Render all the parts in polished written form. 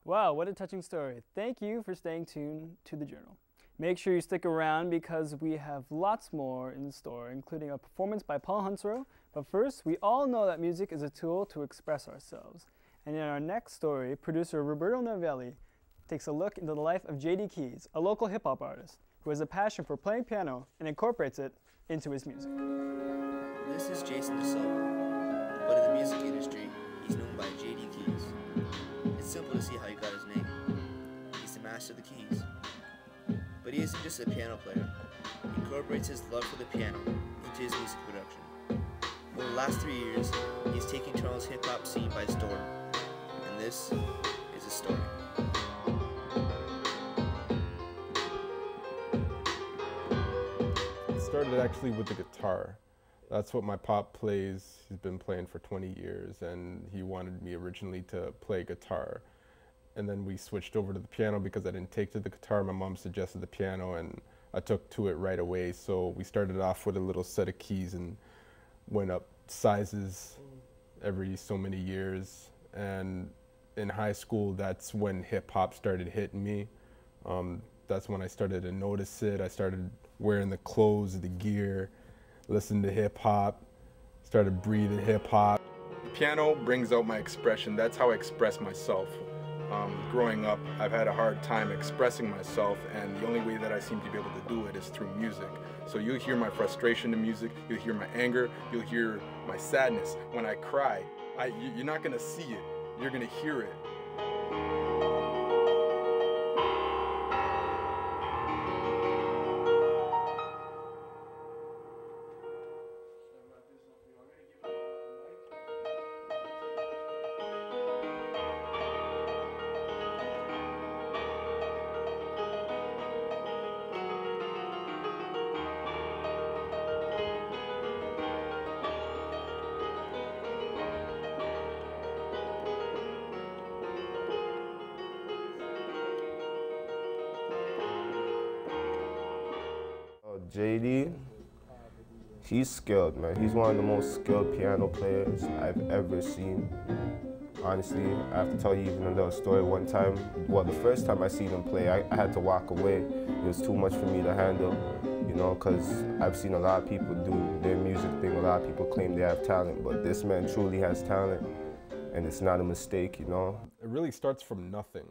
Wow, what a touching story. Thank you for staying tuned to the Journal. Make sure you stick around because we have lots more in store, including a performance by Paul Huntsrow. But first, we all know that music is a tool to express ourselves. And in our next story, producer Roberto Novelli takes a look into the life of J.D.Keyz, a local hip-hop artist who has a passion for playing piano and incorporates it into his music. This is Jason DeSilva, but in the music industry, he's known by J.D.Keyz. It's simple to see how he got his name. He's the master of the keys. But he isn't just a piano player. He incorporates his love for the piano into his music production. Over the last 3 years, he's taken Toronto's hip-hop scene by storm. And this is his story. It started actually with the guitar. That's what my pop plays. He's been playing for 20 years, and he wanted me originally to play guitar. And then we switched over to the piano because I didn't take to the guitar. My mom suggested the piano, and I took to it right away. So we started off with a little set of keys and went up sizes every so many years. And in high school, that's when hip hop started hitting me. That's when I started to notice it. I started wearing the clothes, the gear, listened to hip hop, started breathing hip hop. Piano brings out my expression. That's how I express myself. Growing up, I've had a hard time expressing myself, and the only way that I seem to be able to do it is through music. So you'll hear my frustration in music, you'll hear my anger, you'll hear my sadness. When I cry, you're not gonna see it, you're gonna hear it. JD, he's skilled, man. He's one of the most skilled piano players I've ever seen. Honestly, I have to tell you even a little story. One time, well, the first time I seen him play, I had to walk away. It was too much for me to handle, you know, because I've seen a lot of people do their music thing. A lot of people claim they have talent, but this man truly has talent, and it's not a mistake, you know. It really starts from nothing.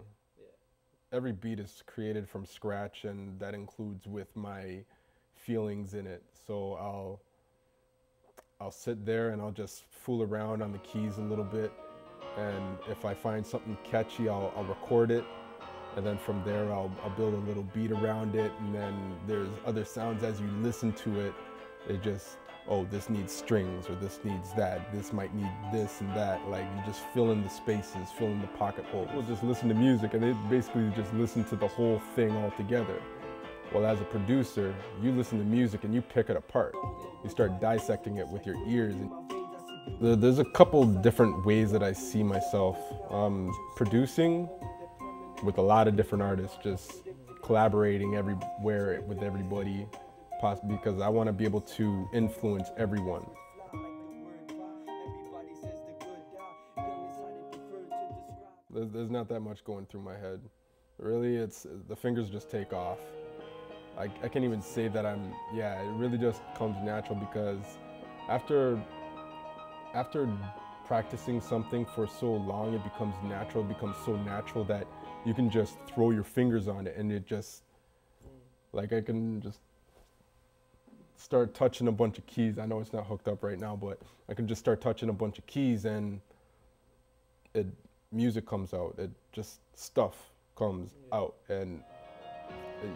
Every beat is created from scratch, and that includes with my feelings in it. So I'll sit there and I'll just fool around on the keys a little bit, and if I find something catchy, I'll record it, and then from there I'll build a little beat around it, and then there's other sounds as you listen to it. It just, oh, this needs strings, or this needs that, this might need this and that. Like, you just fill in the spaces, fill in the pocket holes. We'll just listen to music, and they basically just listen to the whole thing all together. Well, as a producer, you listen to music and you pick it apart. You start dissecting it with your ears. There's a couple different ways that I see myself. Producing with a lot of different artists, just collaborating everywhere with everybody, possibly because I want to be able to influence everyone. There's not that much going through my head. Really, the fingers just take off. I can't even say that it really just comes natural, because after practicing something for so long, it becomes natural. It becomes so natural that you can just throw your fingers on it, and it just, like, I can just start touching a bunch of keys. I know it's not hooked up right now, but I can just start touching a bunch of keys, and music comes out. Stuff comes out, and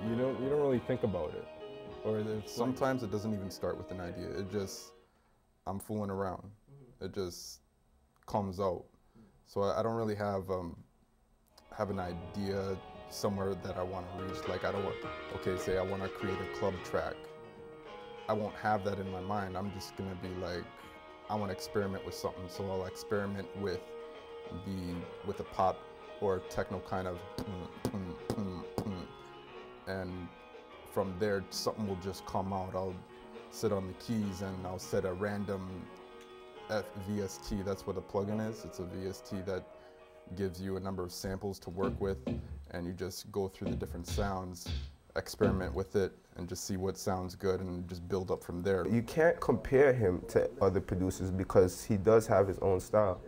you don't really think about it. Or sometimes it doesn't even start with an idea. I'm fooling around. It just comes out. So I don't really have an idea somewhere that I want to reach. Like, say I want to create a club track. I won't have that in my mind. I'm just gonna be like, I want to experiment with something, so I'll experiment with the pop or techno kind of, and from there something will just come out. I'll sit on the keys and I'll set a random VST. That's what a plugin is. It's a VST that gives you a number of samples to work with, and you just go through the different sounds, experiment with it, and just see what sounds good and just build up from there. You can't compare him to other producers because he does have his own style.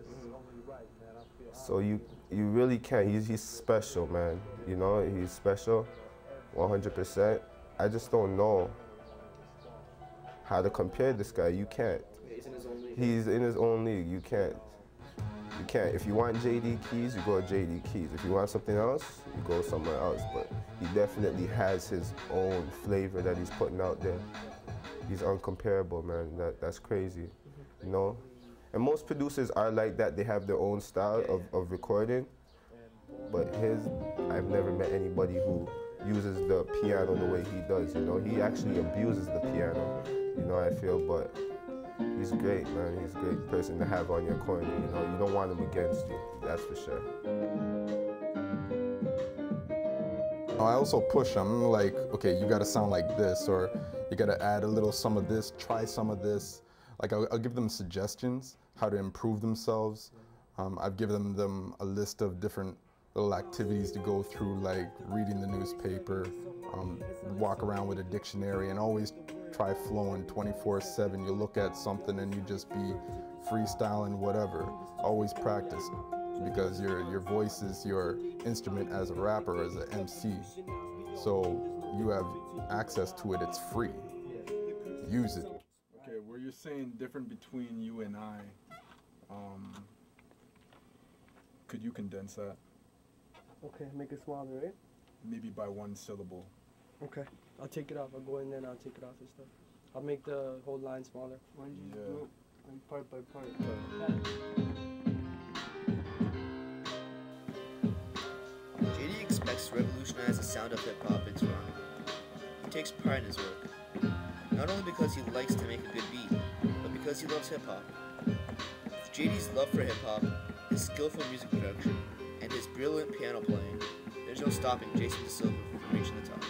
So you really can't. He's special, man. You know, he's special, 100%. I just don't know how to compare this guy. You can't. He's in his own league. He's in his own league. You can't. You can't. If you want J.D.Keyz, you go J.D.Keyz. If you want something else, you go somewhere else. But he definitely has his own flavor that he's putting out there. He's uncomparable, man. That's crazy, you know? And most producers are like that. They have their own style of recording. But I've never met anybody who uses the piano the way he does, you know? He actually abuses the piano, you know, I feel, but he's great, man. He's a great person to have on your corner, you know? You don't want him against you, that's for sure. I also push them, like, okay, you gotta sound like this, or you gotta add a little some of this, try some of this. Like, I'll give them suggestions, how to improve themselves. I've given them a list of different little activities to go through, like reading the newspaper, walk around with a dictionary, and always try flowing 24/7. You look at something and you just be freestyling, whatever. Always practice, because your voice is your instrument as a rapper, as an MC. So you have access to it, it's free. Use it. Okay, where you're saying different between you and I, could you condense that? Okay, make it smaller, right? Maybe by one syllable. Okay. I'll take it off. I'll go in there and I'll take it off and stuff. I'll make the whole line smaller. Why don't you Yeah. do it like part by part? JD expects to revolutionize the sound of hip-hop in Toronto. He takes pride in his work, not only because he likes to make a good beat, but because he loves hip-hop. With JD's love for hip-hop, his skillful music production, and his brilliant piano playing, there's no stopping Jason DeSilva from reaching the top.